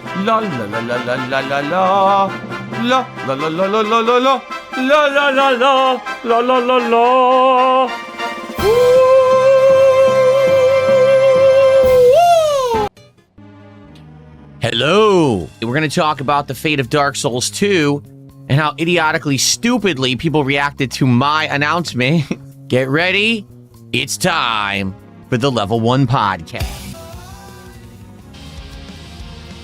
La la la la la la la la. La la la la la la la la. La la la la la la la la. Hello! We're going to talk about the fate of Dark Souls 2 and how idiotically, stupidly people reacted to my announcement. Get ready. It's time for the Level 1 podcast.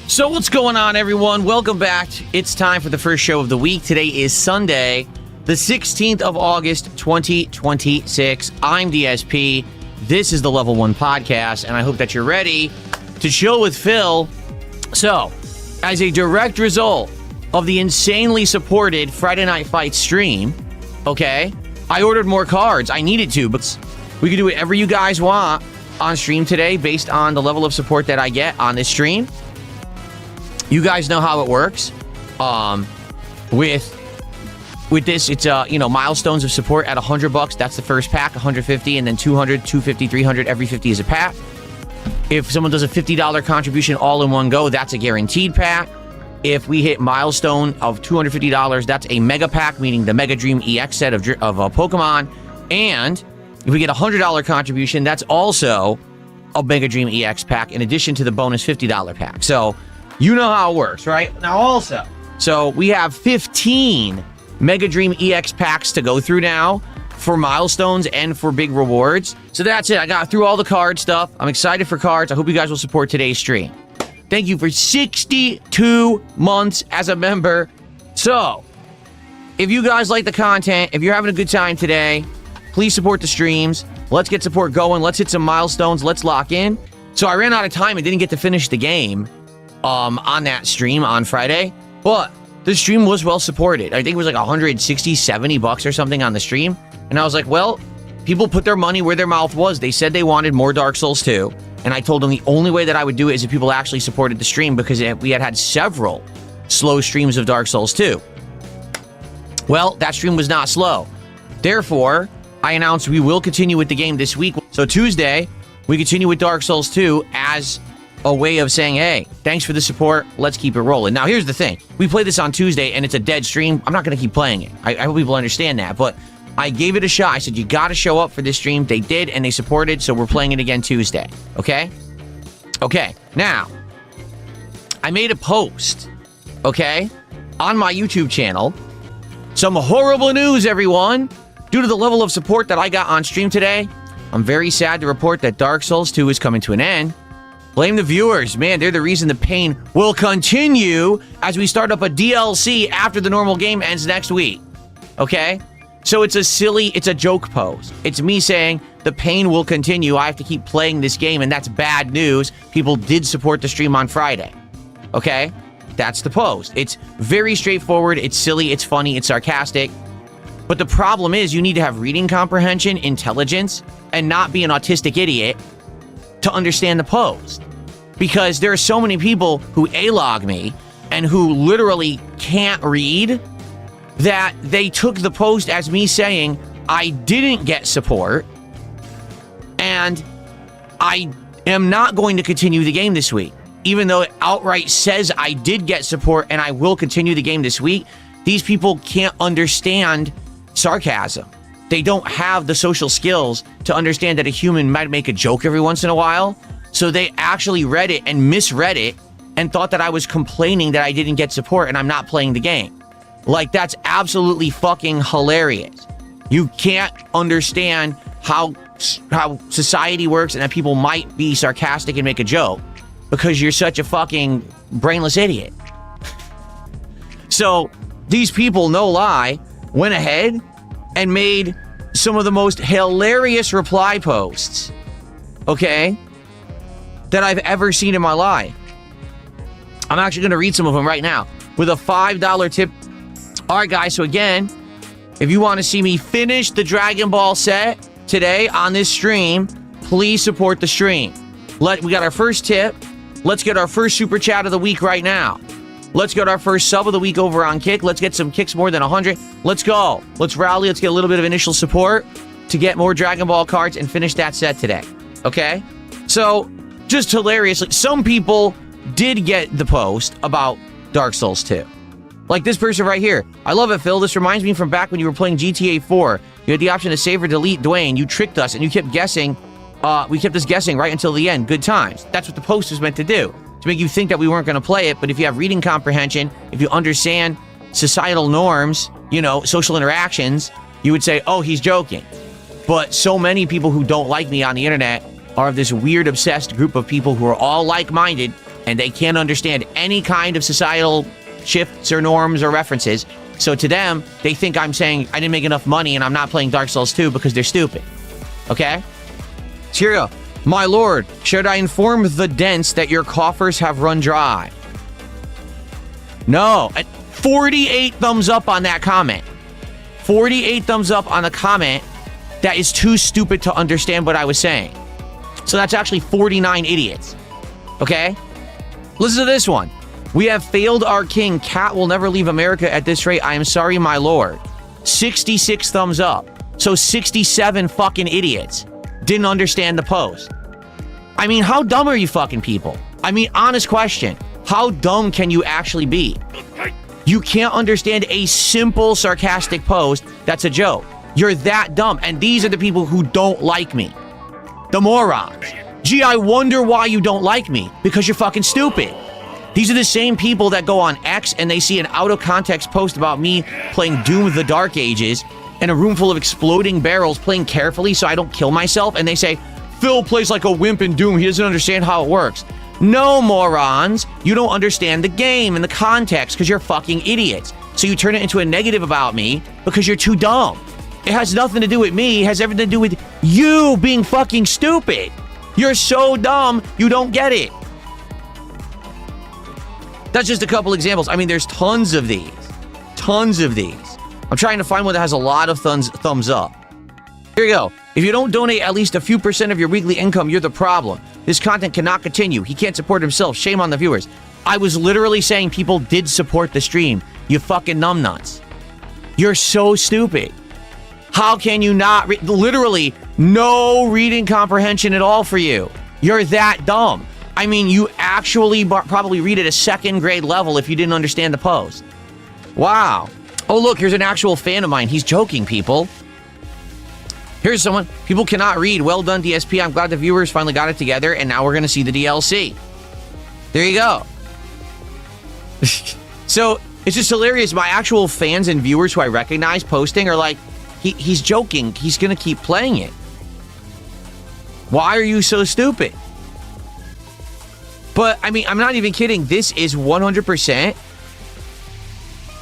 So what's going on, everyone? Welcome back. It's time for the first show of the week. Today is Sunday, the 16th of August, 2026. I'm DSP. This is the Level 1 podcast, and I hope that you're ready to chill with Phil. So, as a direct result of the insanely supported Friday Night Fight stream, okay, I ordered more cards. I needed to, but we can do whatever you guys want on stream today based on the level of support that I get on this stream. You guys know how it works. With this, it's milestones of support at $100. That's the first pack, 150, and then 200, 250, 300. Every 50 is a pack. If someone does a $50 contribution all in one go, that's a guaranteed pack. If we hit milestone of $250, that's a mega pack, meaning the Mega Dream EX set of Pokemon. And if we get a $100 contribution, that's also a Mega Dream EX pack in addition to the bonus $50 pack. So you know how it works, right? Now also, so we have 15 Mega Dream EX packs to go through now for milestones and for big rewards. So that's it. I got through all the card stuff. I'm excited for cards. I hope you guys will support today's stream. Thank you for 62 months as a member. So, if you guys like the content, if you're having a good time today, please support the streams. Let's get support going. Let's hit some milestones. Let's lock in. So I ran out of time and didn't get to finish the game on that stream on Friday, but the stream was well supported. I think it was like 160, 70 bucks or something on the stream. And I was like, well, people put their money where their mouth was. They said they wanted more Dark Souls 2. And I told them the only way that I would do it is if people actually supported the stream, because we had several slow streams of Dark Souls 2. Well, that stream was not slow. Therefore, I announced we will continue with the game this week. So Tuesday, we continue with Dark Souls 2 as a way of saying, hey, thanks for the support. Let's keep it rolling. Now, here's the thing. We play this on Tuesday, and it's a dead stream. I'm not going to keep playing it. I hope people understand that. But I gave it a shot. I said, you got to show up for this stream. They did, and they supported, so we're playing it again Tuesday. Okay? Okay. Now, I made a post, okay, on my YouTube channel. Some horrible news, everyone. Due to the level of support that I got on stream today, I'm very sad to report that Dark Souls 2 is coming to an end. Blame the viewers. Man, they're the reason the pain will continue as we start up a DLC after the normal game ends next week. Okay? So it's a joke post. It's me saying the pain will continue. I have to keep playing this game, and that's bad news. People did support the stream on Friday. Okay? That's the post. It's very straightforward. It's silly. It's funny. It's sarcastic. But the problem is you need to have reading comprehension, intelligence, and not be an autistic idiot to understand the post. Because there are so many people who A-log me and who literally can't read that they took the post as me saying I didn't get support and I am not going to continue the game this week. Even though it outright says I did get support and I will continue the game this week, these people can't understand sarcasm. They don't have the social skills to understand that a human might make a joke every once in a while. So they actually read it and misread it and thought that I was complaining that I didn't get support and I'm not playing the game. Like, that's absolutely fucking hilarious. You can't understand how society works and that people might be sarcastic and make a joke because you're such a fucking brainless idiot. So these people, no lie, went ahead and made some of the most hilarious reply posts, okay, that I've ever seen in my life. I'm actually going to read some of them right now with a $5 tip. All right, guys, so again, if you want to see me finish the Dragon Ball set today on this stream, please support the stream. We got our first tip. Let's get our first super chat of the week right now. Let's get our first sub of the week over on Kick. Let's get some kicks more than 100. Let's go. Let's rally. Let's get a little bit of initial support to get more Dragon Ball cards and finish that set today. Okay? So, just hilariously, some people did get the post about Dark Souls 2. Like this person right here. I love it, Phil. This reminds me from back when you were playing GTA 4. You had the option to save or delete Dwayne. You tricked us and you kept guessing. We kept us guessing right until the end. Good times. That's what the post was meant to do. To make you think that we weren't going to play it. But if you have reading comprehension, if you understand societal norms, you know, social interactions, you would say, oh, he's joking. But so many people who don't like me on the internet are of this weird, obsessed group of people who are all like-minded and they can't understand any kind of societal shifts or norms or references. So to them, they think I'm saying I didn't make enough money and I'm not playing Dark Souls 2 because they're stupid. Okay? Cheerio. My lord, should I inform the dents that your coffers have run dry? No. 48 thumbs up on that comment. 48 thumbs up on the comment that is too stupid to understand what I was saying. So that's actually 49 idiots. Okay? Listen to this one. We have failed our king. Cat will never leave America at this rate. I am sorry, my lord. 66 thumbs up. So 67 fucking idiots didn't understand the post. I mean, how dumb are you fucking people? I mean, honest question. How dumb can you actually be? You can't understand a simple sarcastic post that's a joke. You're that dumb. And these are the people who don't like me. The morons. Gee, I wonder why you don't like me. Because you're fucking stupid. These are the same people that go on X and they see an out-of-context post about me playing Doom of the Dark Ages in a room full of exploding barrels, playing carefully so I don't kill myself, and they say, Phil plays like a wimp in Doom, he doesn't understand how it works. No, morons, you don't understand the game and the context because you're fucking idiots. So you turn it into a negative about me because you're too dumb. It has nothing to do with me, it has everything to do with you being fucking stupid. You're so dumb, you don't get it. That's just a couple examples. I mean, there's tons of these. Tons of these. I'm trying to find one that has a lot of thumbs up. Here you go. If you don't donate at least a few % of your weekly income, you're the problem. This content cannot continue. He can't support himself. Shame on the viewers. I was literally saying people did support the stream. You fucking numbnuts. You're so stupid. How can you not literally no reading comprehension at all for you? You're that dumb. I mean, you actually probably read at a second grade level if you didn't understand the post. Wow. Oh, look, here's an actual fan of mine. He's joking, people. Here's someone. People cannot read. Well done, DSP. I'm glad the viewers finally got it together, and now we're going to see the DLC. There you go. So, it's just hilarious. My actual fans and viewers who I recognize posting are like, he's joking. He's going to keep playing it. Why are you so stupid? But, I mean, I'm not even kidding. This is 100%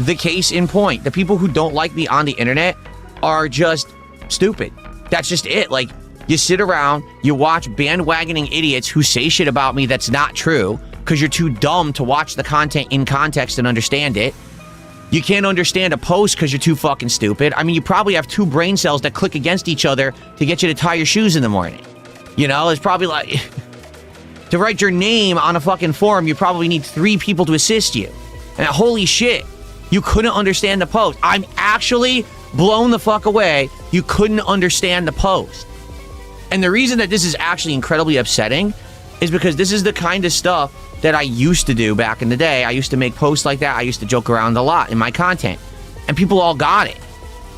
the case in point. The people who don't like me on the internet are just stupid. That's just it. Like, you sit around, you watch bandwagoning idiots who say shit about me that's not true because you're too dumb to watch the content in context and understand it. You can't understand a post because you're too fucking stupid. I mean, you probably have 2 brain cells that click against each other to get you to tie your shoes in the morning. You know, it's probably like... To write your name on a fucking forum, you probably need 3 people to assist you. And holy shit, you couldn't understand the post. I'm actually blown the fuck away. You couldn't understand the post. And the reason that this is actually incredibly upsetting is because this is the kind of stuff that I used to do back in the day. I used to make posts like that. I used to joke around a lot in my content. And people all got it.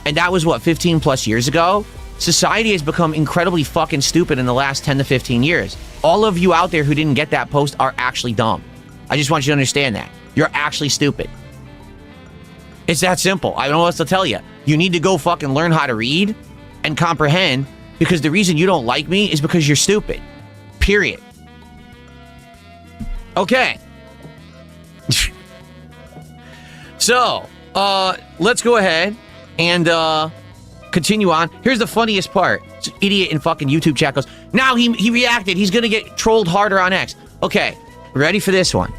And that was, what, 15 plus years ago? Society has become incredibly fucking stupid in the last 10 to 15 years. All of you out there who didn't get that post are actually dumb. I just want you to understand that. You're actually stupid. It's that simple. I don't know what else to tell you. You need to go fucking learn how to read and comprehend because the reason you don't like me is because you're stupid. Period. Okay. So, let's go ahead and, continue on. Here's the funniest part. It's an idiot in fucking YouTube chat goes, now he reacted. He's gonna get trolled harder on X. Okay, ready for this one.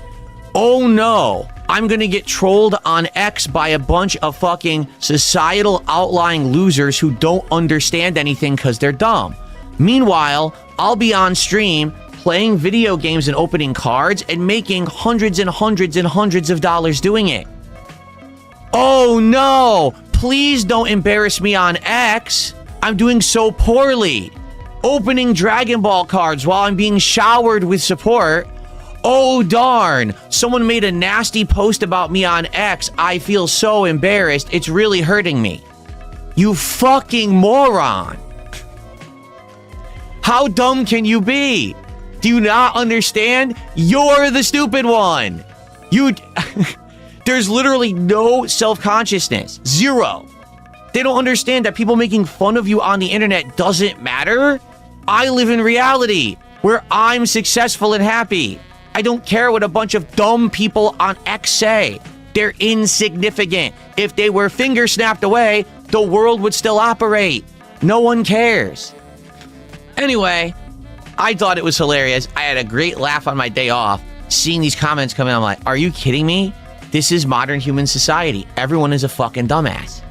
Oh no, I'm gonna get trolled on X by a bunch of fucking societal outlying losers who don't understand anything because they're dumb. Meanwhile, I'll be on stream playing video games and opening cards and making hundreds and hundreds and hundreds of dollars doing it. Oh no! Please don't embarrass me on X. I'm doing so poorly. Opening Dragon Ball cards while I'm being showered with support. Oh, darn. Someone made a nasty post about me on X. I feel so embarrassed. It's really hurting me. You fucking moron. How dumb can you be? Do you not understand? You're the stupid one. There's literally no self-consciousness. Zero. They don't understand that people making fun of you on the internet doesn't matter. I live in reality where I'm successful and happy. I don't care what a bunch of dumb people on X say. They're insignificant. If they were finger snapped away, the world would still operate. No one cares. Anyway, I thought it was hilarious. I had a great laugh on my day off seeing these comments come in. I'm like, are you kidding me? This is modern human society. Everyone is a fucking dumbass.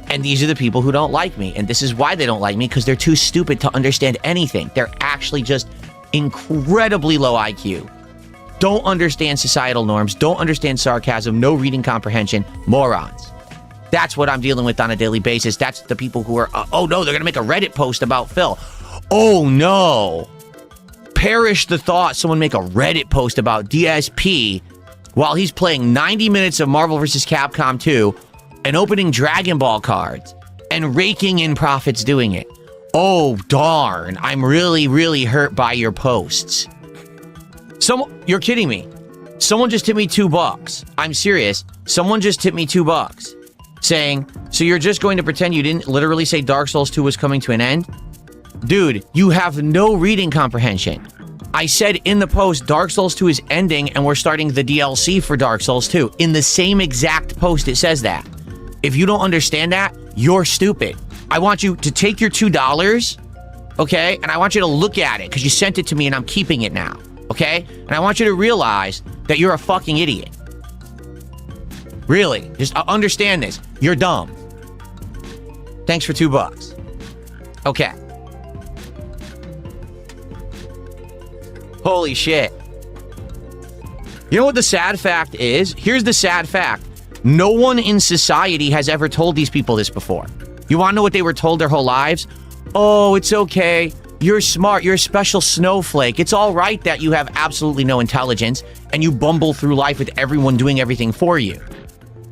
And these are the people who don't like me. And this is why they don't like me, because they're too stupid to understand anything. They're actually just incredibly low IQ. Don't understand societal norms. Don't understand sarcasm. No reading comprehension. Morons. That's what I'm dealing with on a daily basis. That's the people who are, oh no, they're going to make a Reddit post about Phil. Oh no. Perish the thought someone make a Reddit post about DSP while he's playing 90 minutes of Marvel vs. Capcom 2 and opening Dragon Ball cards and raking in profits doing it. Oh, darn. I'm really, really hurt by your posts. You're kidding me. Someone just tipped me $2. I'm serious. Someone just tipped me $2 saying, so you're just going to pretend you didn't literally say Dark Souls 2 was coming to an end? Dude, you have no reading comprehension. I said in the post, Dark Souls 2 is ending and we're starting the DLC for Dark Souls 2. In the same exact post, it says that. If you don't understand that, you're stupid. I want you to take your $2, okay? And I want you to look at it because you sent it to me and I'm keeping it now, okay? And I want you to realize that you're a fucking idiot. Really, just understand this. You're dumb. Thanks for $2. Okay. Holy shit. You know what the sad fact is? Here's the sad fact. No one in society has ever told these people this before. You want to know what they were told their whole lives? Oh, it's okay. You're smart. You're a special snowflake. It's all right that you have absolutely no intelligence and you bumble through life with everyone doing everything for you.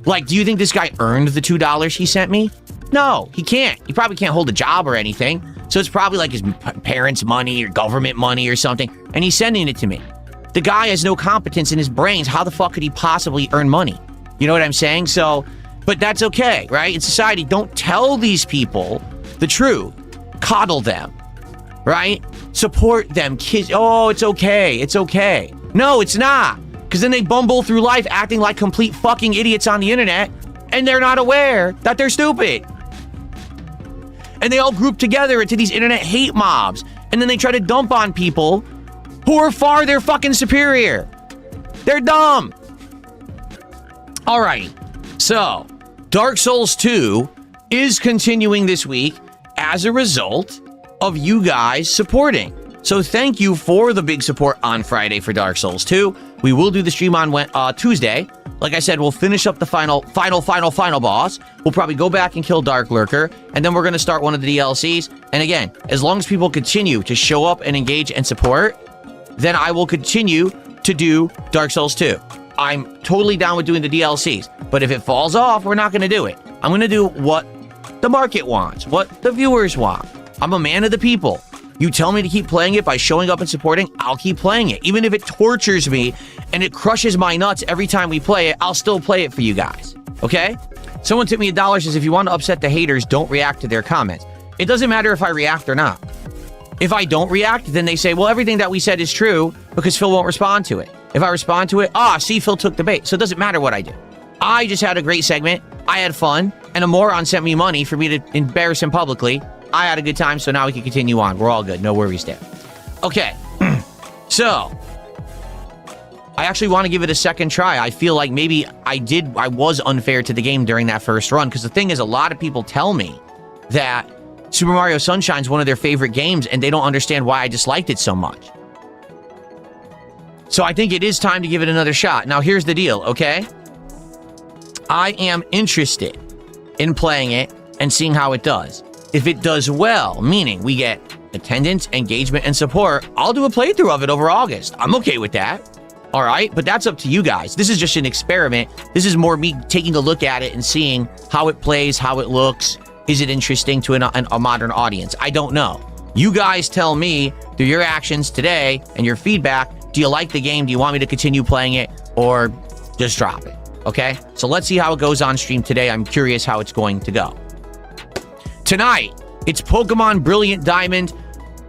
Like, do you think this guy earned the $2 he sent me? No, he can't. He probably can't hold a job or anything. So it's probably like his parents' money or government money or something. And he's sending it to me. The guy has no competence in his brains. How the fuck could he possibly earn money? You know what I'm saying? So, but that's okay, right? In society, don't tell these people the truth. Coddle them, right? Support them. Kids, oh, it's okay. It's okay. No, it's not. Because then they bumble through life acting like complete fucking idiots on the internet and they're not aware that they're stupid. And they all group together into these internet hate mobs. And then they try to dump on people who are far their fucking superior. They're dumb. Alrighty. So, Dark Souls 2 is continuing this week as a result of you guys supporting. So thank you for the big support on Friday for Dark Souls 2. We will do the stream on Tuesday. Like I said, we'll finish up the final boss. We'll probably go back and kill Dark Lurker, and then we're going to start one of the DLCs. And again, as long as people continue to show up and engage and support, then I will continue to do Dark Souls 2. I'm totally down with doing the DLCs, but if it falls off, we're not going to do it. I'm going to do what the market wants, what the viewers want. I'm a man of the people. You tell me to keep playing it by showing up and supporting, I'll keep playing it. Even if it tortures me and it crushes my nuts every time we play it, I'll still play it for you guys, okay? Someone tipped me $1, says if you want to upset the haters, don't react to their comments. It doesn't matter if I react or not. If I don't react, then they say, well, everything that we said is true because Phil won't respond to it. If I respond to it, see, Phil took the bait. So it doesn't matter what I do. I just had a great segment. I had fun. And a moron sent me money for me to embarrass him publicly. I had a good time, so now we can continue on. We're all good. No worries there. Okay. So, I actually want to give it a second try. I feel like maybe I was unfair to the game during that first run. Because the thing is, a lot of people tell me that Super Mario Sunshine is one of their favorite games, and they don't understand why I disliked it so much. So I think it is time to give it another shot. Now, here's the deal, okay? I am interested in playing it and seeing how it does. If it does well, meaning we get attendance, engagement, and support, I'll do a playthrough of it over August. I'm okay with that. All right, but that's up to you guys. This is just an experiment. This is more me taking a look at it and seeing how it plays, how it looks. Is it interesting to a modern audience? I don't know. You guys tell me through your actions today and your feedback. Do you like the game? Do you want me to continue playing it or just drop it? Okay, so let's see how it goes on stream today. I'm curious how it's going to go. Tonight, it's Pokemon Brilliant Diamond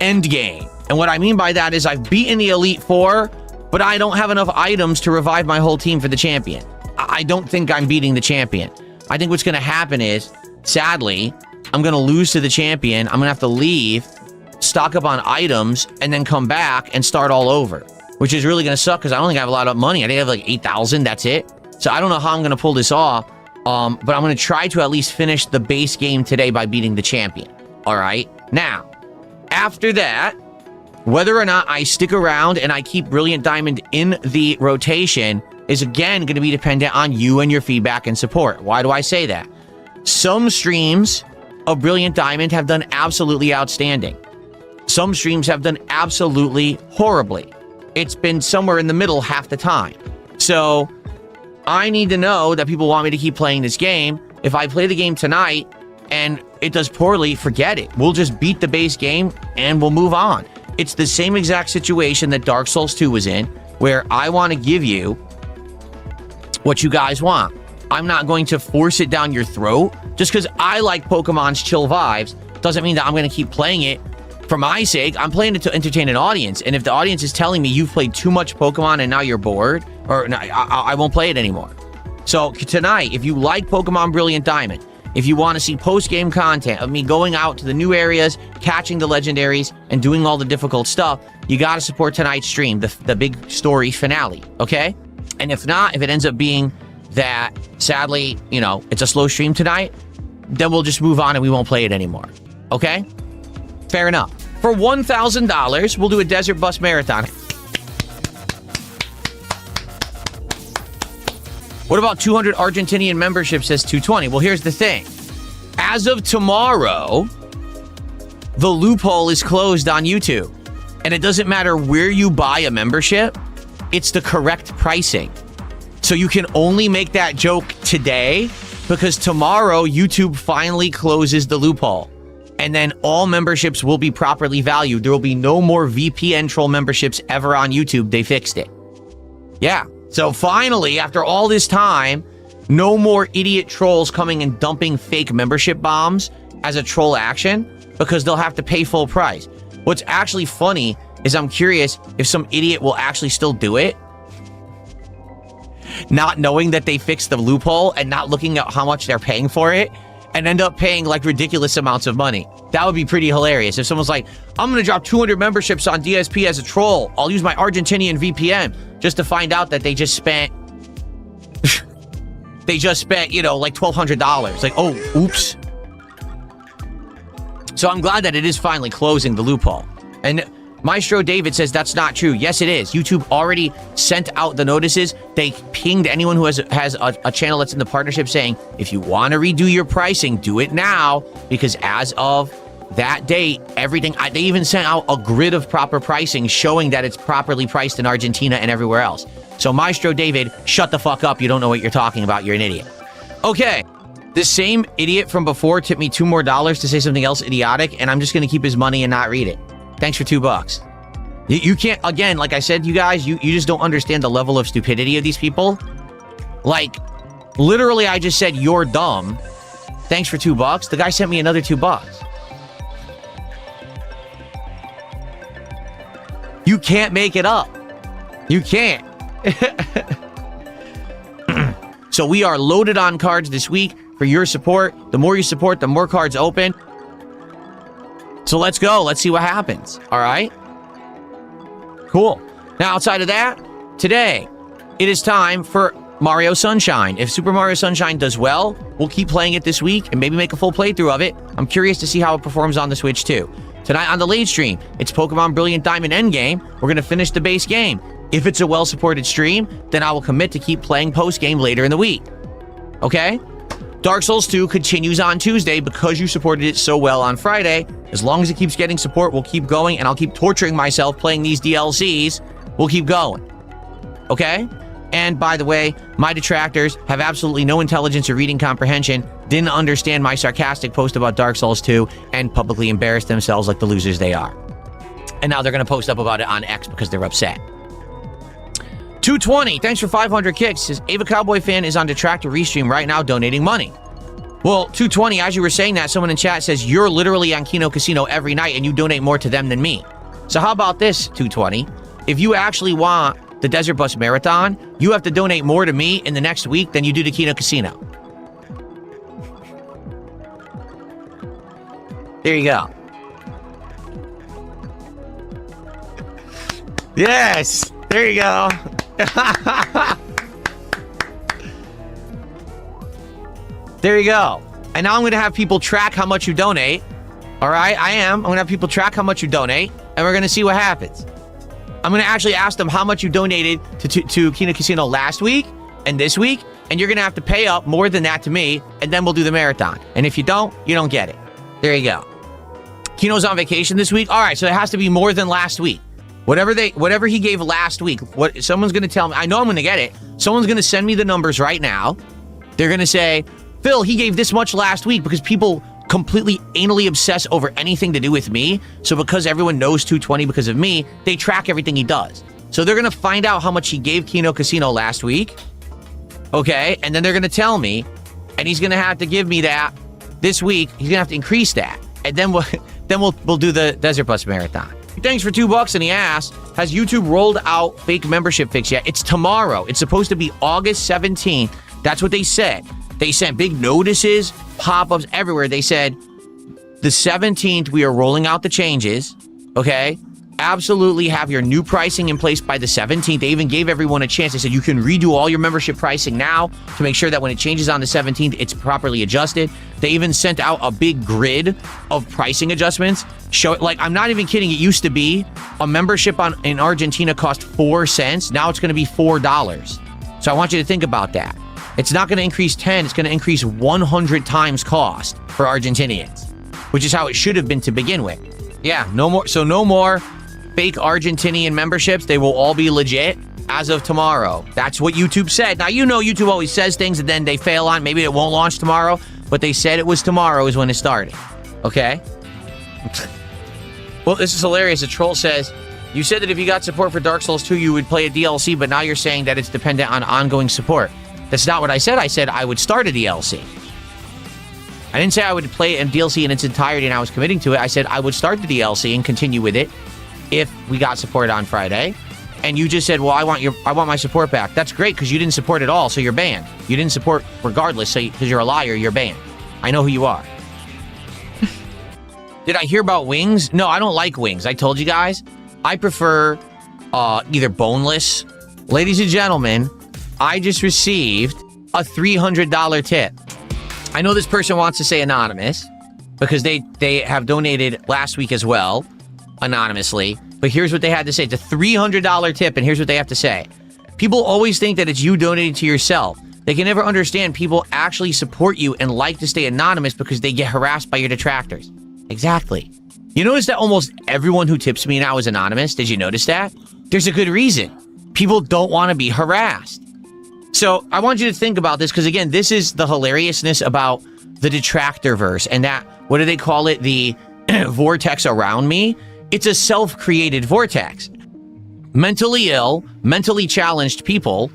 Endgame. And what I mean by that is I've beaten the Elite Four, but I don't have enough items to revive my whole team for the champion. I don't think I'm beating the champion. I think what's going to happen is, sadly, I'm going to lose to the champion. I'm going to have to leave, stock up on items, and then come back and start all over, which is really going to suck because I don't think I have a lot of money. I think I have like 8,000. That's it. So I don't know how I'm going to pull this off, but I'm going to try to at least finish the base game today by beating the champion. All right? Now, after that, whether or not I stick around and I keep Brilliant Diamond in the rotation is again going to be dependent on you and your feedback and support. Why do I say that? Some streams of Brilliant Diamond have done absolutely outstanding. Some streams have done absolutely horribly. It's been somewhere in the middle half the time. So I need to know that people want me to keep playing this game. If I play the game tonight and it does poorly, forget it. We'll just beat the base game and we'll move on. It's the same exact situation that Dark Souls 2 was in, where I want to give you what you guys want. I'm not going to force it down your throat. Just because I like Pokemon's chill vibes doesn't mean that I'm going to keep playing it for my sake. I'm playing it to entertain an audience. And if the audience is telling me you've played too much Pokemon and now you're bored, or I won't play it anymore. So tonight, if you like Pokemon Brilliant Diamond, if you want to see post-game content of me going out to the new areas, catching the legendaries, and doing all the difficult stuff, you got to support tonight's stream, the big story finale, okay? And if not, if it ends up being that, sadly, you know, it's a slow stream tonight, then we'll just move on and we won't play it anymore, okay? Fair enough. For $1,000, we'll do a Desert Bus Marathon. What about 200 Argentinian memberships, says 220? Well, here's the thing. As of tomorrow, the loophole is closed on YouTube. And it doesn't matter where you buy a membership, it's the correct pricing. So you can only make that joke today because tomorrow YouTube finally closes the loophole. And then all memberships will be properly valued. There will be no more VPN troll memberships ever on YouTube. They fixed it. Yeah. So finally, after all this time, no more idiot trolls coming and dumping fake membership bombs as a troll action because they'll have to pay full price. What's actually funny is I'm curious if some idiot will actually still do it, not knowing that they fixed the loophole and not looking at how much they're paying for it and end up paying like ridiculous amounts of money. That would be pretty hilarious. If someone's like, I'm going to drop 200 memberships on DSP as a troll. I'll use my Argentinian VPN just to find out that they just spent, you know, like $1,200. Like, oh, oops. So I'm glad that it is finally closing the loophole. And Maestro David says that's not true. Yes, it is. YouTube already sent out the notices. They pinged anyone who has a channel that's in the partnership saying, if you want to redo your pricing, do it now. Because as of that date, everything, they even sent out a grid of proper pricing showing that it's properly priced in Argentina and everywhere else. So Maestro David, shut the fuck up. You don't know what you're talking about. You're an idiot. Okay. The same idiot from before tipped me $2 more to say something else idiotic, and I'm just going to keep his money and not read it. Thanks for $2. You can't, again, like I said, you guys, you just don't understand the level of stupidity of these people. Like, literally, I just said, you're dumb. Thanks for $2. The guy sent me another $2. You can't make it up. You can't. So we are loaded on cards this week for your support. The more you support, the more cards open. So let's go. Let's see what happens. All right. Cool. Now, outside of that, today, it is time for Mario Sunshine. If Super Mario Sunshine does well, we'll keep playing it this week and maybe make a full playthrough of it. I'm curious to see how it performs on the Switch, too. Tonight on the late stream, it's Pokemon Brilliant Diamond Endgame. We're going to finish the base game. If it's a well-supported stream, then I will commit to keep playing post-game later in the week. Okay? Dark Souls 2 continues on Tuesday because you supported it so well on Friday. As long as it keeps getting support, we'll keep going, and I'll keep torturing myself playing these DLCs. We'll keep going. okay? And by the way, my detractors have absolutely no intelligence or reading comprehension, didn't understand my sarcastic post about Dark Souls 2, and publicly embarrassed themselves like the losers they are. And now they're going to post up about it on X because they're upset. 220, thanks for 500 kicks. Says, Ava Cowboy fan is on Detractor Restream right now donating money. Well, 220, as you were saying that, someone in chat says, you're literally on Kino Casino every night and you donate more to them than me. So how about this, 220? If you actually want the Desert Bus Marathon, you have to donate more to me in the next week than you do to Kino Casino. There you go. Yes, there you go. There you go. And now I'm going to have people track how much you donate. All right, I'm going to have people track how much you donate, and we're going to see what happens. I'm going to actually ask them how much you donated to Kino Casino last week and this week, and you're going to have to pay up more than that to me, and then we'll do the marathon. And if you don't get it. There you go. Kino's on vacation this week. All right, so it has to be more than last week. Whatever he gave last week, someone's going to tell me. I know I'm going to get it. Someone's going to send me the numbers right now. They're going to say, Phil, he gave this much last week, because people completely anally obsess over anything to do with me. So because everyone knows 220 because of me, they track everything he does. So they're going to find out how much he gave Kino Casino last week. Okay, and then they're going to tell me, and he's going to have to give me that this week. He's going to have to increase that, and then we'll do the Desert Bus Marathon. Thanks for $2. And he asked, has YouTube rolled out fake membership fix yet? It's tomorrow. It's supposed to be August 17th. That's what they said. They sent big notices, pop-ups everywhere. They said, the 17th, we are rolling out the changes, okay? Absolutely have your new pricing in place by the 17th. They even gave everyone a chance. They said, you can redo all your membership pricing now to make sure that when it changes on the 17th, it's properly adjusted. They even sent out a big grid of pricing adjustments. I'm not even kidding. It used to be a membership in Argentina cost 4 cents. Now it's going to be $4. So I want you to think about that. It's not going to increase 10. It's going to increase 100 times cost for Argentinians, which is how it should have been to begin with. Yeah, no more. So no more fake Argentinian memberships. They will all be legit as of tomorrow. That's what YouTube said. Now, you know YouTube always says things and then they fail on. Maybe it won't launch tomorrow, but they said it was tomorrow is when it started. Okay? Well, this is hilarious. A troll says, you said that if you got support for Dark Souls 2, you would play a DLC, but now you're saying that it's dependent on ongoing support. That's not what I said. I said I would start a DLC. I didn't say I would play a DLC in its entirety and I was committing to it. I said I would start the DLC and continue with it if we got support on Friday. And you just said, well, I want my support back. That's great, because you didn't support at all, so you're banned. You didn't support regardless, so because you're a liar, you're banned. I know who you are. Did I hear about wings? No, I don't like wings. I told you guys. I prefer either boneless. Ladies and gentlemen, I just received a $300 tip. I know this person wants to say anonymous because they have donated last week as well, anonymously. But here's what they had to say. It's a $300 tip, and here's what they have to say. People always think that it's you donating to yourself. They can never understand people actually support you and like to stay anonymous because they get harassed by your detractors. Exactly. You notice that almost everyone who tips me now is anonymous? Did you notice that? There's a good reason. People don't want to be harassed. So I want you to think about this, because again, this is the hilariousness about the detractorverse and that, what do they call it? The vortex around me. It's a self-created vortex. Mentally ill, mentally challenged people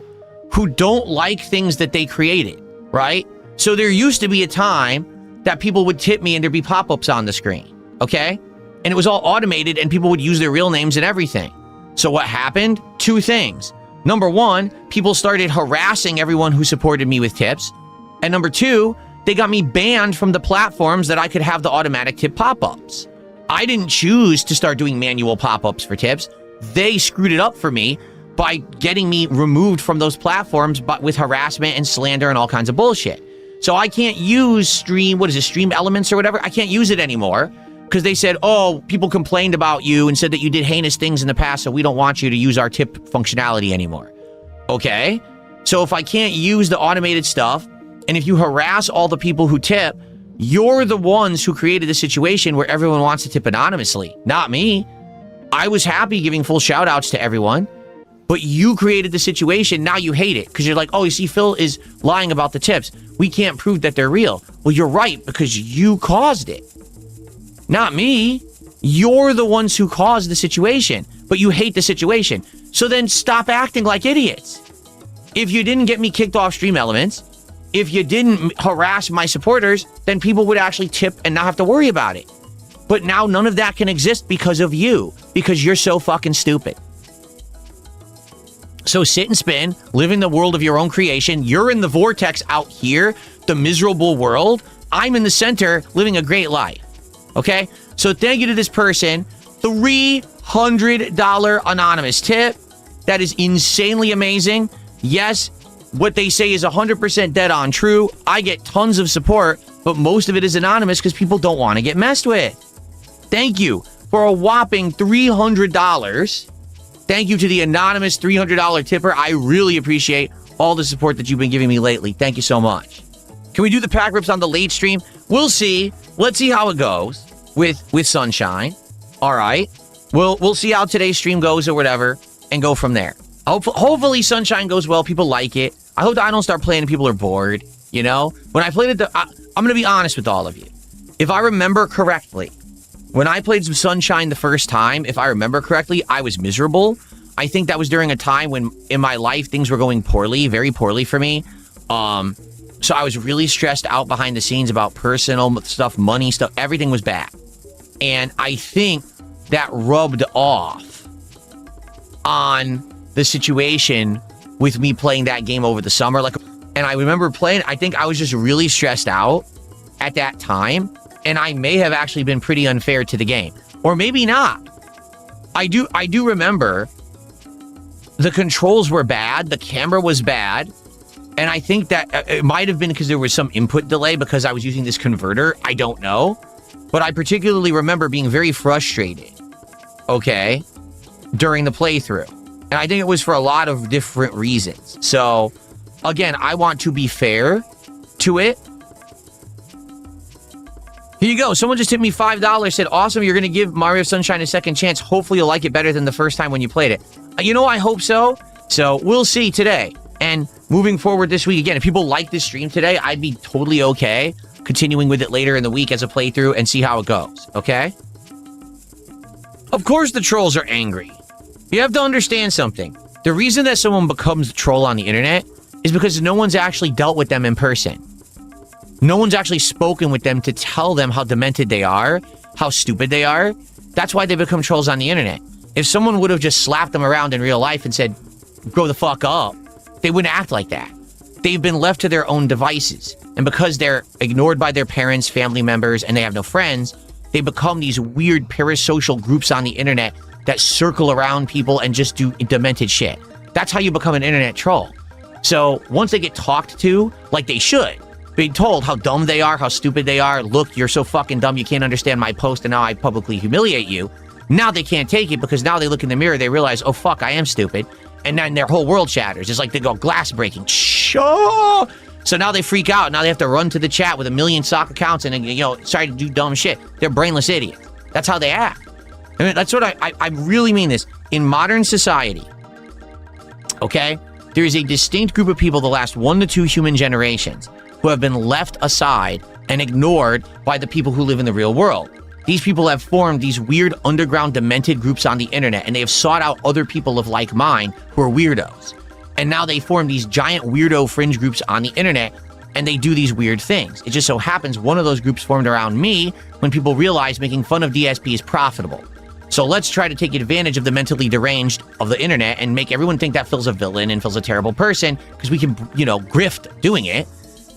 who don't like things that they created, right? So there used to be a time that people would tip me and there'd be pop-ups on the screen, okay? And it was all automated and people would use their real names and everything. So what happened? Two things. Number one, people started harassing everyone who supported me with tips. And number two, they got me banned from the platforms that I could have the automatic tip pop-ups. I didn't choose to start doing manual pop-ups for tips. They screwed it up for me by getting me removed from those platforms, but with harassment and slander and all kinds of bullshit. So I can't use Stream Elements or whatever. I can't use it anymore because they said, oh, people complained about you and said that you did heinous things in the past, so we don't want you to use our tip functionality anymore. Okay? So if I can't use the automated stuff, and if you harass all the people who tip, you're the ones who created the situation where everyone wants to tip anonymously, not me. I was happy giving full shout outs to everyone. But you created the situation. Now you hate it because you're like, oh, you see, Phil is lying about the tips. We can't prove that they're real. Well, you're right because you caused it. Not me. You're the ones who caused the situation, but you hate the situation. So then stop acting like idiots. If you didn't get me kicked off Stream Elements, if you didn't harass my supporters, then people would actually tip and not have to worry about it. But now none of that can exist because of you, because you're so fucking stupid. So sit and spin, live in the world of your own creation. You're in the vortex out here, the miserable world. I'm in the center, living a great life. Okay? So thank you to this person. $300 anonymous tip. That is insanely amazing. Yes, what they say is 100% dead on true. I get tons of support, but most of it is anonymous because people don't want to get messed with. Thank you for a whopping $300. Thank you to the anonymous $300 tipper. I really appreciate all the support that you've been giving me lately. Thank you so much. Can we do the pack rips on the late stream? We'll see. Let's see how it goes with Sunshine. All right. We'll see how today's stream goes or whatever and go from there. Hopefully Sunshine goes well. People like it. I hope that I don't start playing and people are bored. You know, when I played it, I'm going to be honest with all of you. If I remember correctly, when I played some Sunshine the first time, if I remember correctly, I was miserable. I think that was during a time when in my life things were going poorly, very poorly for me. So I was really stressed out behind the scenes about personal stuff, money stuff. Everything was bad. And I think that rubbed off on the situation with me playing that game over the summer. And I remember playing, I think I was just really stressed out at that time. And I may have actually been pretty unfair to the game. Or maybe not. I do remember the controls were bad. The camera was bad. And I think that it might have been because there was some input delay because I was using this converter. I don't know. But I particularly remember being very frustrated, okay, during the playthrough. And I think it was for a lot of different reasons. So, again, I want to be fair to it. Here you go. Someone just tipped me $5, said, awesome, you're going to give Mario Sunshine a second chance. Hopefully you'll like it better than the first time when you played it. You know, I hope so. So we'll see today. And moving forward this week, again, if people like this stream today, I'd be totally okay continuing with it later in the week as a playthrough and see how it goes, okay? Of course the trolls are angry. You have to understand something. The reason that someone becomes a troll on the internet is because no one's actually dealt with them in person. No one's actually spoken with them to tell them how demented they are, how stupid they are. That's why they become trolls on the internet. If someone would have just slapped them around in real life and said, grow the fuck up, they wouldn't act like that. They've been left to their own devices. And because they're ignored by their parents, family members, and they have no friends, they become these weird parasocial groups on the internet that circle around people and just do demented shit. That's how you become an internet troll. So once they get talked to, like they should, being told how dumb they are, how stupid they are, look, you're so fucking dumb, you can't understand my post, and now I publicly humiliate you. Now they can't take it because now they look in the mirror, they realize, oh fuck, I am stupid. And then their whole world shatters. It's like they go glass breaking. So now they freak out. Now they have to run to the chat with 1 million sock accounts and, you know, try to do dumb shit. They're brainless idiots. That's how they act. I mean, that's what I really mean this. In modern society, okay, there is a distinct group of people the last 1 to 2 human generations who have been left aside and ignored by the people who live in the real world. These people have formed these weird underground demented groups on the internet, and they have sought out other people of like mind who are weirdos. And now they form these giant weirdo fringe groups on the internet, and they do these weird things. It just so happens one of those groups formed around me when people realized making fun of DSP is profitable. So let's try to take advantage of the mentally deranged of the internet and make everyone think that Phil's a villain and Phil's a terrible person because we can, you know, grift doing it.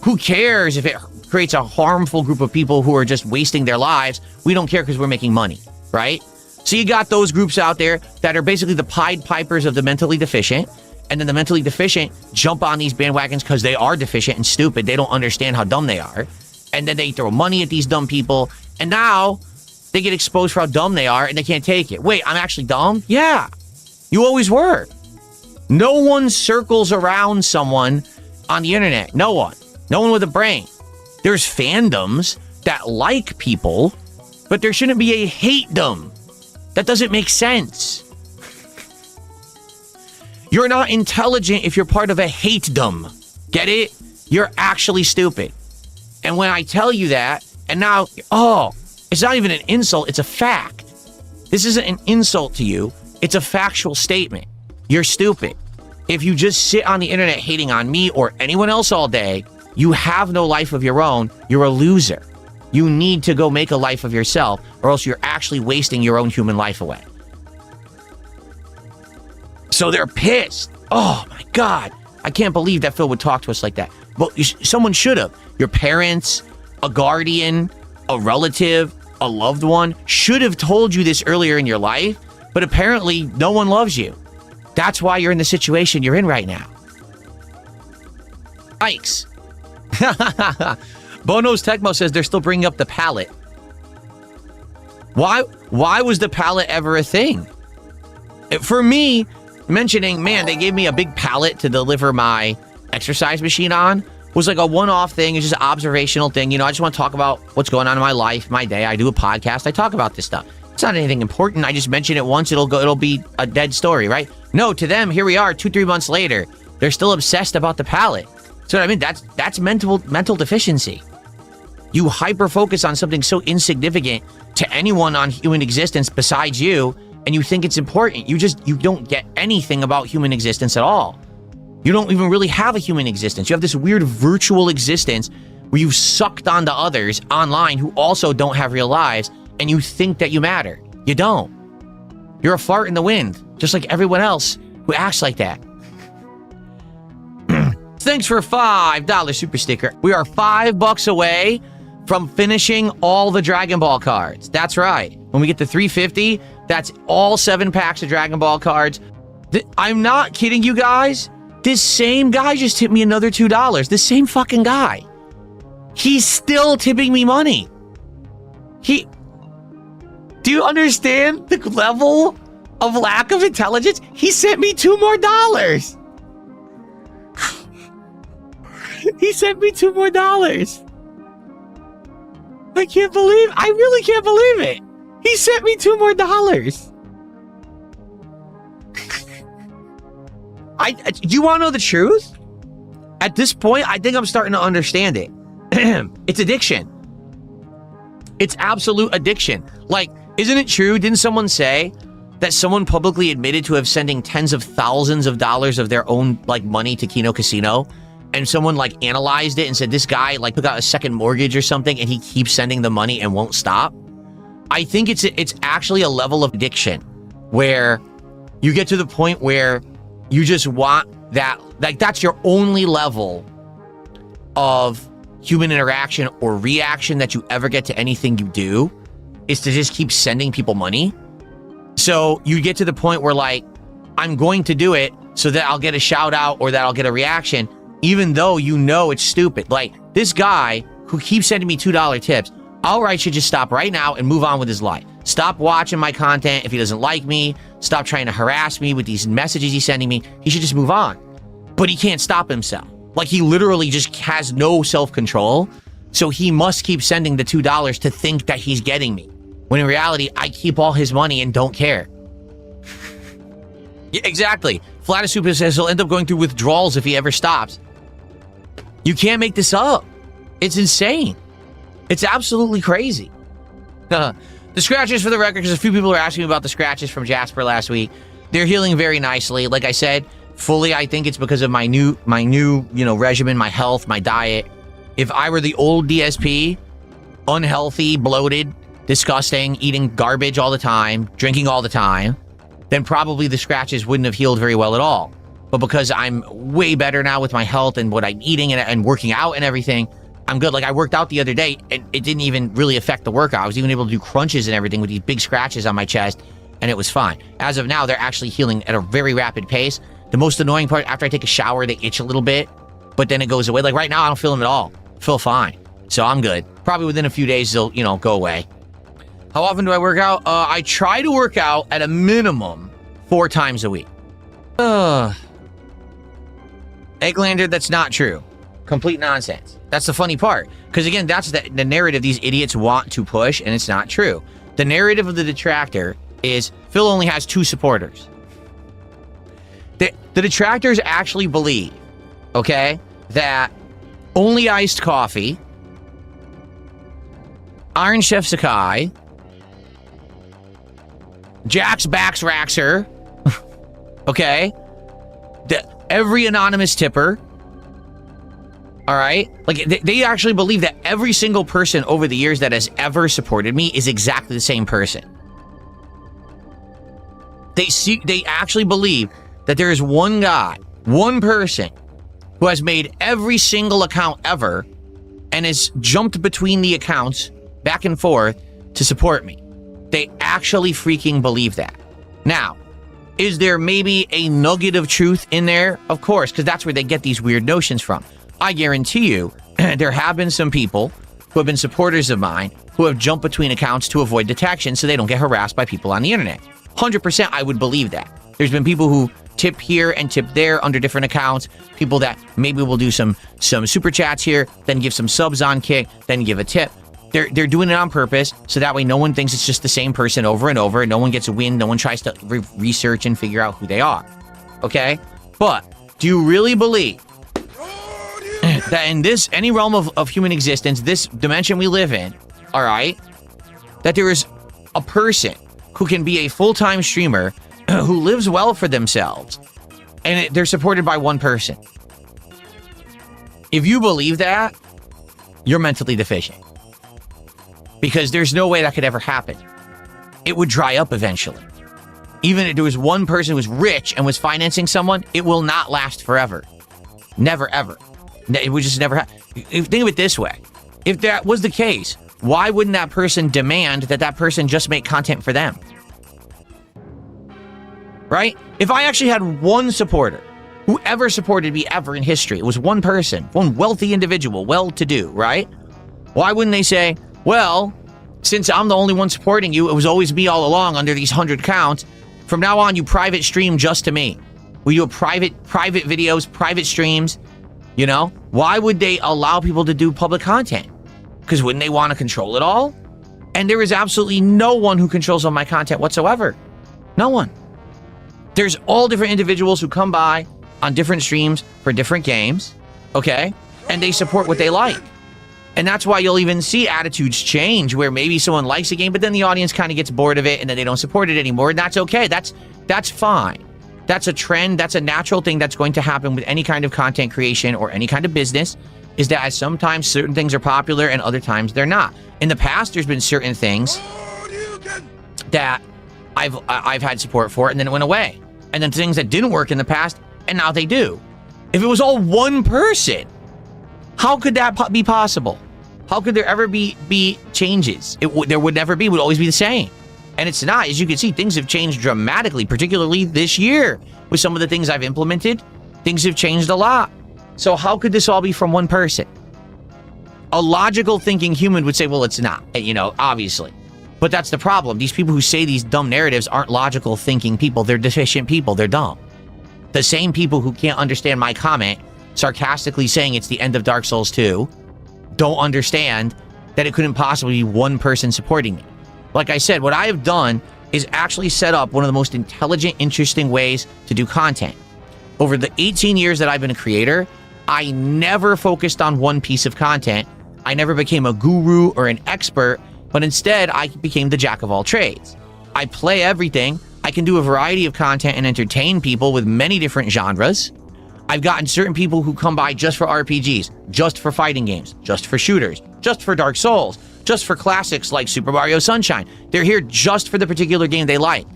Who cares if it creates a harmful group of people who are just wasting their lives? We don't care because we're making money, right? So you got those groups out there that are basically the Pied Pipers of the mentally deficient. And then the mentally deficient jump on these bandwagons because they are deficient and stupid. They don't understand how dumb they are. And then they throw money at these dumb people. And now they get exposed for how dumb they are and they can't take it. Wait, I'm actually dumb? Yeah, you always were. No one circles around someone on the internet. No one. No one with a brain. There's fandoms that like people, but there shouldn't be a hate-dom. That doesn't make sense. You're not intelligent if you're part of a hate-dom. Get it? You're actually stupid. And when I tell you that, and now, oh, it's not even an insult, it's a fact. This isn't an insult to you, it's a factual statement. You're stupid. If you just sit on the internet hating on me or anyone else all day, you have no life of your own, you're a loser. You need to go make a life of yourself, or else you're actually wasting your own human life away. So they're pissed. Oh my God. I can't believe that Phil would talk to us like that. Well, someone should have. Your parents, a guardian, a relative, a loved one should have told you this earlier in your life, but apparently no one loves you. That's why you're in the situation you're in right now. Yikes. Bono's Tecmo says they're still bringing up the pallet. Why was the pallet ever a thing? For me, mentioning, man, they gave me a big pallet to deliver my exercise machine on was like a one-off thing. It's just an observational thing. You know, I just want to talk about what's going on in my life, my day. I do a podcast. I talk about this stuff. It's not anything important. I just mention it once. It'll be a dead story, right? No, to them, here we are 2-3 months later. They're still obsessed about the pallet. So I mean, that's mental deficiency. You hyper-focus on something so insignificant to anyone on human existence besides you, and you think it's important. You don't get anything about human existence at all. You don't even really have a human existence. You have this weird virtual existence where you've sucked onto others online who also don't have real lives, and you think that you matter. You don't. You're a fart in the wind, just like everyone else who acts like that. Thanks for a $5 super sticker. We are $5 away from finishing all the Dragon Ball cards. That's right. When we get to 350, that's all 7 packs of Dragon Ball cards. I'm not kidding you guys. This same guy just tipped me another $2. This same fucking guy. He's still tipping me money. Do you understand the level of lack of intelligence? He sent me $2 more. He sent me $2 more. I really can't believe it. He sent me $2 more. Do you want to know the truth? At this point, I think I'm starting to understand it. It's addiction. It's absolute addiction. Like, isn't it true? Didn't someone say that someone publicly admitted to have sending tens of thousands of dollars of their own like money to Kino Casino? And someone like analyzed it and said this guy like took out a second mortgage or something and he keeps sending the money and won't stop. I think it's actually a level of addiction where you get to the point where you just want that, like that's your only level of human interaction or reaction that you ever get to anything you do is to just keep sending people money. So you get to the point where like, I'm going to do it so that I'll get a shout out or that I'll get a reaction, even though you know it's stupid. Like this guy who keeps sending me $2 tips, Outright should just stop right now and move on with his life. Stop watching my content if he doesn't like me. Stop trying to harass me with these messages he's sending me. He should just move on. But he can't stop himself. Like he literally just has no self-control. So he must keep sending the $2 to think that he's getting me. When in reality, I keep all his money and don't care. Yeah, exactly. Flatasupa says he'll end up going through withdrawals if he ever stops. You can't make this up. It's insane. It's absolutely crazy. The scratches, for the record, because a few people are asking me about the scratches from Jasper last week. They're healing very nicely. Like I said, fully, I think it's because of my new, regimen, my health, my diet. If I were the old DSP, unhealthy, bloated, disgusting, eating garbage all the time, drinking all the time, then probably the scratches wouldn't have healed very well at all. But because I'm way better now with my health and what I'm eating and working out and everything, I'm good. Like I worked out the other day and it didn't even really affect the workout. I was even able to do crunches and everything with these big scratches on my chest and it was fine. As of now, they're actually healing at a very rapid pace. The most annoying part, after I take a shower, they itch a little bit, but then it goes away. Like right now, I don't feel them at all. I feel fine. So I'm good. Probably within a few days, they'll, go away. How often do I work out? I try to work out at a minimum 4 times a week. Egglander, that's not true. Complete nonsense. That's the funny part. Because again, that's the narrative these idiots want to push, and it's not true. The narrative of the detractor is Phil only has 2 supporters. The detractors actually believe, okay, that only iced coffee, Iron Chef Sakai, Jack's Bax Raxer, okay, every anonymous tipper, all right? Like, they actually believe that every single person over the years that has ever supported me is exactly the same person. They actually believe that there is one guy, one person, who has made every single account ever and has jumped between the accounts back and forth to support me. They actually freaking believe that. Now, is there maybe a nugget of truth in there? Of course, because that's where they get these weird notions from. I guarantee you, there have been some people who have been supporters of mine who have jumped between accounts to avoid detection so they don't get harassed by people on the internet. 100% I would believe that. There's been people who tip here and tip there under different accounts, people that maybe will do some super chats here, then give some subs on Kick, then give a tip. They're doing it on purpose, so that way no one thinks it's just the same person over and over, no one gets a win, no one tries to research and figure out who they are, okay? But do you really believe that in any realm of human existence, this dimension we live in, all right, that there is a person who can be a full-time streamer who lives well for themselves, and they're supported by one person? If you believe that, you're mentally deficient. Because there's no way that could ever happen. It would dry up eventually. Even if there was one person who was rich and was financing someone, it will not last forever. Never, ever. It would just never happen. Think of it this way. If that was the case, why wouldn't that person demand that that person just make content for them? Right? If I actually had one supporter who ever supported me ever in history, it was one person, one wealthy individual, well-to-do, right? Why wouldn't they say, well, since I'm the only one supporting you, it was always me all along under these 100 accounts, from now on you private stream just to me. We do private videos, private streams, you know? Why would they allow people to do public content? Because wouldn't they want to control it all? And there is absolutely no one who controls all my content whatsoever. No one. There's all different individuals who come by on different streams for different games, okay? And they support what they like. And that's why you'll even see attitudes change, where maybe someone likes a game, but then the audience kind of gets bored of it and then they don't support it anymore. And that's okay. That's fine. That's a trend. That's a natural thing that's going to happen with any kind of content creation or any kind of business, is that sometimes certain things are popular and other times they're not. In the past, there's been certain things that I've had support for, and then it went away. And then things that didn't work in the past, and now they do. If it was all one person, how could that be possible? How could there ever be changes? There would never be. It would always be the same. And it's not. As you can see, things have changed dramatically, particularly this year. With some of the things I've implemented, things have changed a lot. So how could this all be from one person? A logical thinking human would say, well, it's not, you know, obviously. But that's the problem. These people who say these dumb narratives aren't logical thinking people. They're deficient people. They're dumb. The same people who can't understand my comment, sarcastically saying it's the end of Dark Souls 2, don't understand that it couldn't possibly be one person supporting me. Like I said, what I have done is actually set up one of the most intelligent, interesting ways to do content. Over the 18 years that I've been a creator, I never focused on one piece of content. I never became a guru or an expert, but instead I became the jack of all trades. I play everything. I can do a variety of content and entertain people with many different genres. I've gotten certain people who come by just for RPGs, just for fighting games, just for shooters, just for Dark Souls, just for classics like Super Mario Sunshine. They're here just for the particular game they like.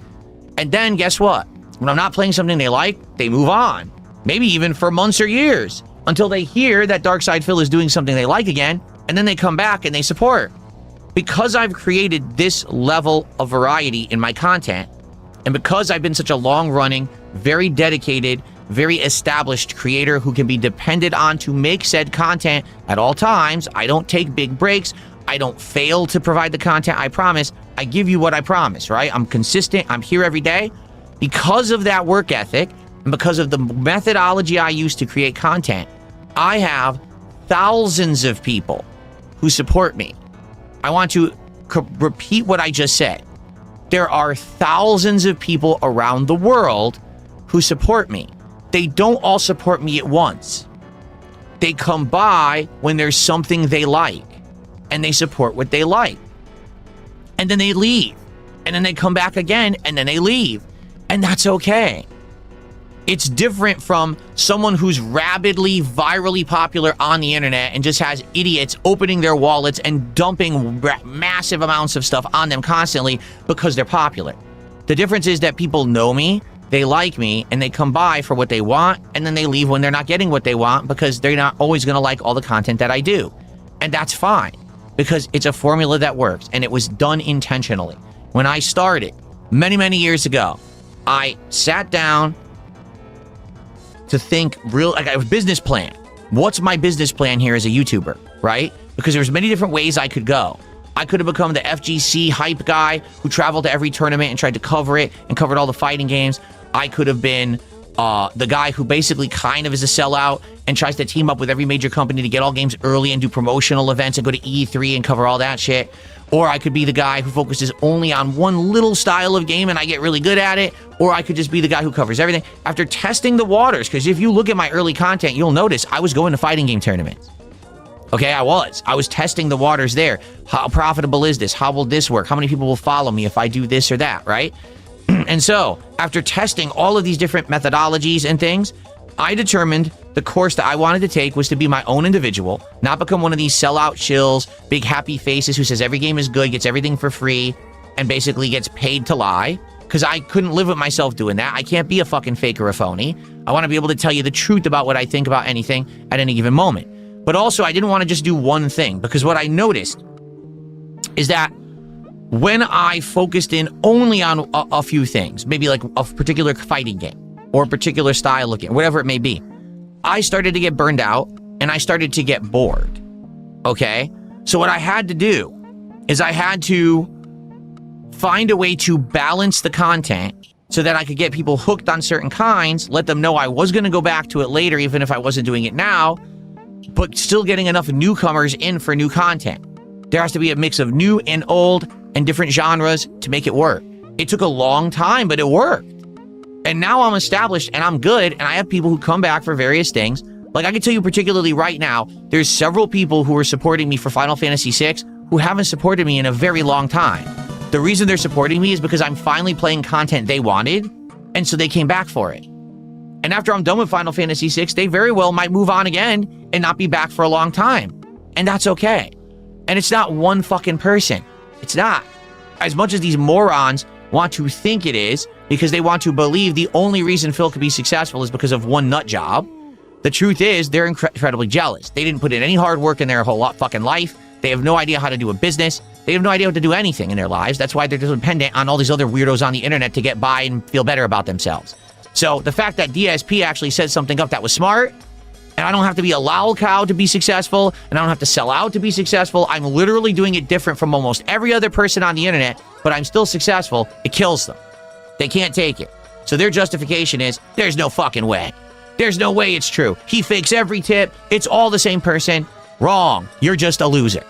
And then guess what? When I'm not playing something they like, they move on. Maybe even for months or years, until they hear that darksydephil is doing something they like again, and then they come back and they support. Because I've created this level of variety in my content, and because I've been such a long-running, very dedicated, very established creator who can be depended on to make said content at all times, I don't take big breaks, I don't fail to provide the content I promise, I give you what I promise, right? I'm consistent, I'm here every day. Because of that work ethic, and because of the methodology I use to create content, I have thousands of people who support me. I want to repeat what I just said. There are thousands of people around the world who support me, they don't all support me at once. They come by when there's something they like, and they support what they like. And then they leave. And then they come back again, and then they leave. And that's okay. It's different from someone who's rabidly, virally popular on the internet and just has idiots opening their wallets and dumping massive amounts of stuff on them constantly because they're popular. The difference is that people know me, they like me, and they come by for what they want, and then they leave when they're not getting what they want because they're not always going to like all the content that I do. And that's fine, because it's a formula that works, and it was done intentionally. When I started, many, many years ago, I sat down to think like a business plan. What's my business plan here as a YouTuber, right? Because there's many different ways I could go. I could have become the FGC hype guy who traveled to every tournament and tried to cover it and covered all the fighting games. I could have been the guy who basically kind of is a sellout and tries to team up with every major company to get all games early and do promotional events and go to E3 and cover all that shit. Or I could be the guy who focuses only on one little style of game and I get really good at it. Or I could just be the guy who covers everything. After testing the waters, because if you look at my early content, you'll notice I was going to fighting game tournaments. Okay, I was testing the waters there. How profitable is this? How will this work? How many people will follow me if I do this or that, right? And so, after testing all of these different methodologies and things, I determined the course that I wanted to take was to be my own individual, not become one of these sellout shills, big happy faces who says every game is good, gets everything for free, and basically gets paid to lie. Because I couldn't live with myself doing that. I can't be a fucking fake or a phony. I want to be able to tell you the truth about what I think about anything at any given moment. But also, I didn't want to just do one thing, because what I noticed is that when I focused in only on a few things, maybe like a particular fighting game or a particular style of game, whatever it may be, I started to get burned out and I started to get bored. Okay? So what I had to do is I had to find a way to balance the content so that I could get people hooked on certain kinds, let them know I was going to go back to it later, even if I wasn't doing it now, but still getting enough newcomers in for new content. There has to be a mix of new and old and different genres to make it work. It took a long time, but it worked. And now I'm established and I'm good, and I have people who come back for various things. Like I can tell you particularly right now, there's several people who are supporting me for Final Fantasy VI who haven't supported me in a very long time. The reason they're supporting me is because I'm finally playing content they wanted, and so they came back for it. And after I'm done with Final Fantasy VI, they very well might move on again and not be back for a long time. And that's okay. And it's not one fucking person. It's not. As much as these morons want to think it is, because they want to believe the only reason Phil could be successful is because of one nut job, the truth is they're incredibly jealous. They didn't put in any hard work in their whole fucking life. They have no idea how to do a business. They have no idea how to do anything in their lives. That's why they're dependent on all these other weirdos on the internet to get by and feel better about themselves. So the fact that DSP actually said something up that was smart, and I don't have to be a lolcow to be successful, and I don't have to sell out to be successful. I'm literally doing it different from almost every other person on the internet, but I'm still successful. It kills them. They can't take it. So their justification is, there's no fucking way. There's no way it's true. He fakes every tip. It's all the same person. Wrong. You're just a loser.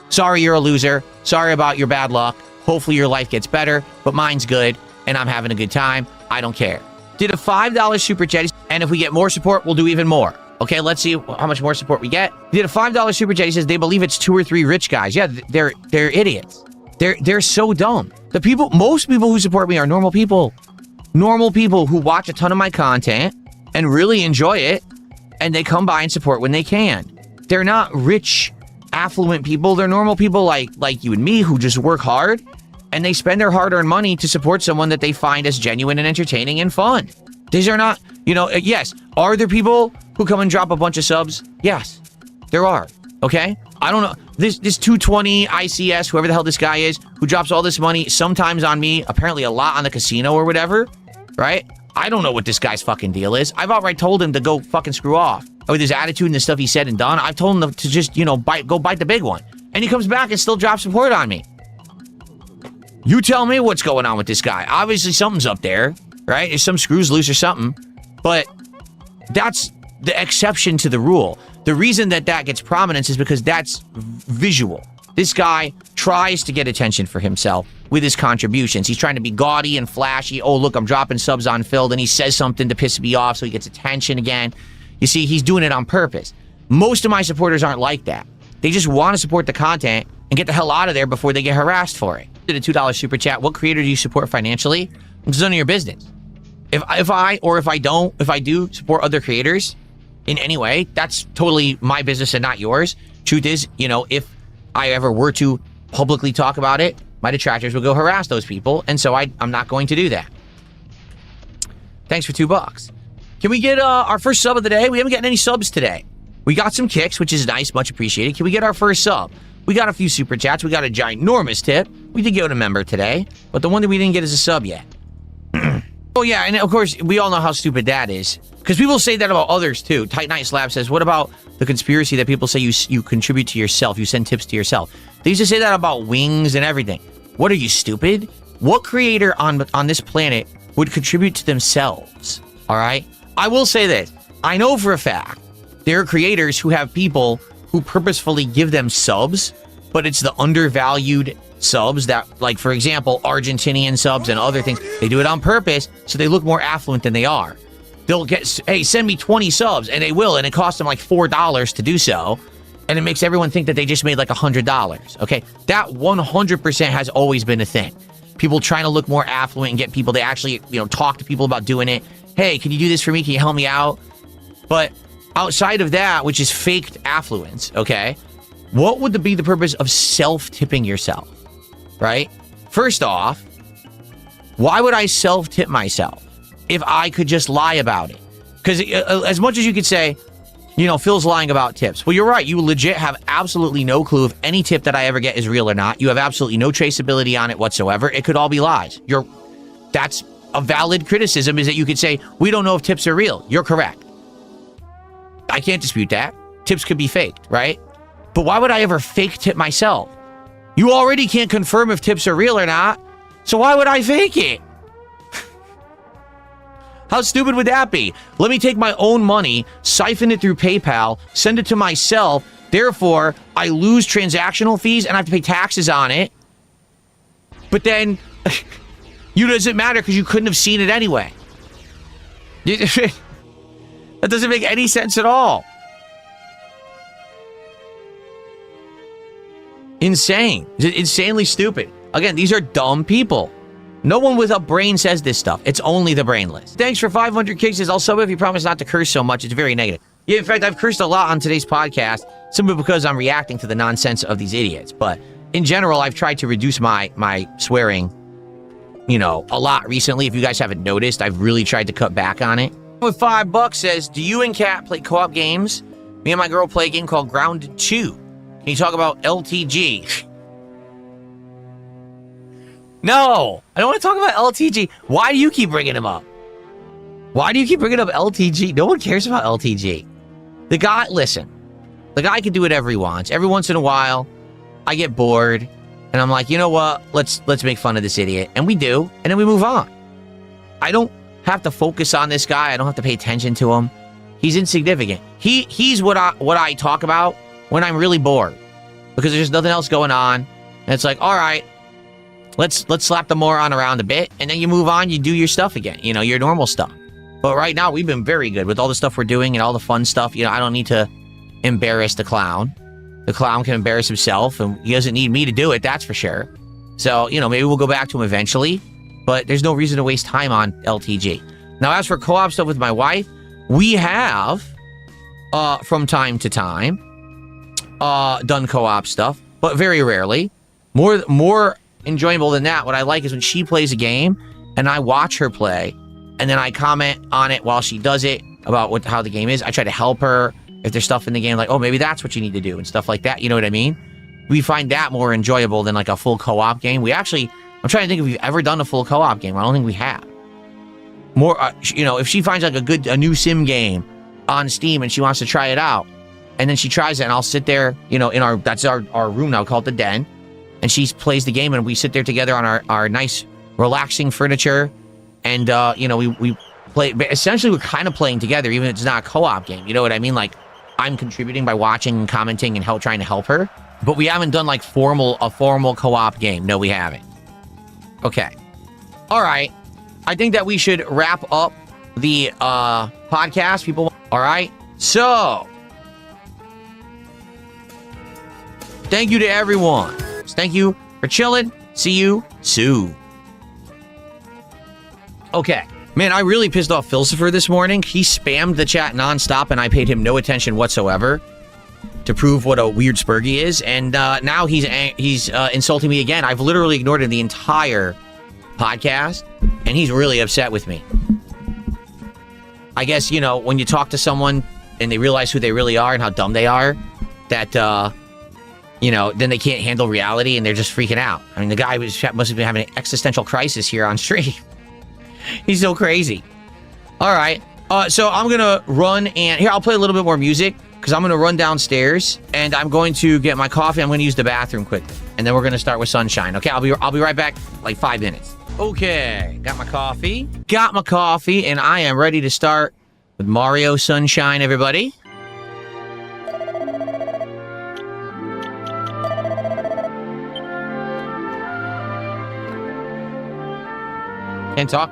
Sorry you're a loser. Sorry about your bad luck. Hopefully your life gets better, but mine's good, and I'm having a good time. I don't care. Did a $5 super chat, and if we get more support, we'll do even more. Okay, let's see how much more support we get. Did a $5 super chat. He says they believe it's 2 or 3 rich guys. Yeah, they're idiots. They're so dumb. Most people who support me are normal people. Normal people who watch a ton of my content and really enjoy it, and they come by and support when they can. They're not rich, affluent people. They're normal people like you and me who just work hard, and they spend their hard-earned money to support someone that they find as genuine and entertaining and fun. These are not, yes. Are there people who come and drop a bunch of subs? Yes, there are. Okay? I don't know. This 220 ICS, whoever the hell this guy is, who drops all this money, sometimes on me, apparently a lot on the casino or whatever, right? I don't know what this guy's fucking deal is. I've outright told him to go fucking screw off. With his attitude and the stuff he said and done, I've told him to just, go bite the big one. And he comes back and still drops support on me. You tell me what's going on with this guy. Obviously something's up there, right? There's some screws loose or something. But that's the exception to the rule. The reason that gets prominence is because that's visual. This guy tries to get attention for himself with his contributions. He's trying to be gaudy and flashy. Oh, look, I'm dropping subs on Phil. Then he says something to piss me off so he gets attention again. You see, he's doing it on purpose. Most of my supporters aren't like that. They just want to support the content and get the hell out of there before they get harassed for it. Did a $2 super chat. What creator do you support financially? It's none of your business. If I do support other creators in any way, that's totally my business and not yours. Truth is, you know, if I ever were to publicly talk about it, my detractors will go harass those people, and so I'm not going to do that. Thanks for $2. Can we get our first sub of the day? We haven't gotten any subs today. We got some kicks, which is nice, much appreciated. Can we get our first sub? We got a few super chats. We got a ginormous tip. We did get a member today, but the one that we didn't get is a sub yet. Oh yeah, and of course, we all know how stupid that is. Because people say that about others too. Tight Night Slab says, what about the conspiracy that people say you contribute to yourself, you send tips to yourself? They used to say that about wings and everything. What are you, stupid? What creator on this planet would contribute to themselves? All right? I will say this. I know for a fact there are creators who have people who purposefully give them subs, but it's the undervalued subs that, like, for example, Argentinian subs and other things. They do it on purpose so they look more affluent than they are. They'll get, hey, send me 20 subs, and they will, and it costs them like $4 to do so, and it makes everyone think that they just made like $100, okay? That 100% has always been a thing. People trying to look more affluent and get people to actually, you know, talk to people about doing it. Hey, can you do this for me? Can you help me out? But outside of that, which is faked affluence, okay, what would be the purpose of self-tipping yourself, right? First off, why would I self-tip myself if I could just lie about it? Because as much as you could say, you know, Phil's lying about tips. Well, you're right. You legit have absolutely no clue if any tip that I ever get is real or not. You have absolutely no traceability on it whatsoever. It could all be lies. That's a valid criticism, is that you could say, we don't know if tips are real. You're correct. I can't dispute that. Tips could be faked, right? But why would I ever fake tip myself? You already can't confirm if tips are real or not. So why would I fake it? How stupid would that be? Let me take my own money, siphon it through PayPal, send it to myself. Therefore, I lose transactional fees and I have to pay taxes on it. But then, you doesn't matter because you couldn't have seen it anyway. That doesn't make any sense at all. Insane. Insanely stupid. Again, these are dumb people. No one with a brain says this stuff. It's only the brainless. Thanks for 500 kisses. I'll sub if you promise not to curse so much. It's very negative. Yeah, in fact, I've cursed a lot on today's podcast simply because I'm reacting to the nonsense of these idiots. But in general, I've tried to reduce my swearing, you know, a lot recently. If you guys haven't noticed, I've really tried to cut back on it. With $5 says, do you and Kat play co-op games? Me and my girl play a game called Grounded 2. Can you talk about LTG? No, I don't want to talk about LTG. Why do you keep bringing him up? Why do you keep bringing up LTG? No one cares about LTG. The guy, listen, the guy can do whatever he wants. Every once in a while, I get bored, and I'm like, you know what? Let's make fun of this idiot, and we do, and then we move on. I don't have to focus on this guy. I don't have to pay attention to him. He's insignificant. He's what I talk about when I'm really bored, because there's nothing else going on, and it's like, all right. Let's slap the moron around a bit, and then you move on, you do your stuff again, you know, your normal stuff. But right now, we've been very good with all the stuff we're doing and all the fun stuff. You know, I don't need to embarrass the clown. The clown can embarrass himself, and he doesn't need me to do it, that's for sure. So, you know, maybe we'll go back to him eventually, but there's no reason to waste time on LTG. Now, as for co-op stuff with my wife, we have, from time to time, done co-op stuff, but very rarely. More enjoyable than that, what I like is when she plays a game and I watch her play and then I comment on it while she does it about how the game is. I try to help her if there's stuff in the game like, oh, maybe that's what you need to do and stuff like that. You know what I mean? We find that more enjoyable than like a full co-op game. I'm trying to think if we've ever done a full co-op game. I don't think we have. More, you know, if she finds like a new sim game on Steam and she wants to try it out, and then she tries it and I'll sit there, you know, that's our room now called the den. And she plays the game, and we sit there together on our nice, relaxing furniture. And, you know, we play. But essentially, we're kind of playing together, even if it's not a co-op game. You know what I mean? Like, I'm contributing by watching and commenting and trying to help her. But we haven't done like a formal co-op game. No, we haven't. Okay. All right. I think that we should wrap up the podcast. People. All right. So, thank you to everyone. Thank you for chilling. See you soon. Okay. Man, I really pissed off Philosopher this morning. He spammed the chat nonstop, and I paid him no attention whatsoever to prove what a weird Spurgy is. And now he's insulting me again. I've literally ignored him the entire podcast, and he's really upset with me. I guess, you know, when you talk to someone and they realize who they really are and how dumb they are, that, you know, then they can't handle reality and they're just freaking out. I mean, the guy must have been having an existential crisis here on stream. He's so crazy. All right. So I'm going to run and... Here, I'll play a little bit more music because I'm going to run downstairs and I'm going to get my coffee. I'm going to use the bathroom quickly. And then we're going to start with Sunshine. Okay, I'll be right back like 5 minutes. Okay, got my coffee. And I am ready to start with Mario Sunshine, everybody. Can't talk.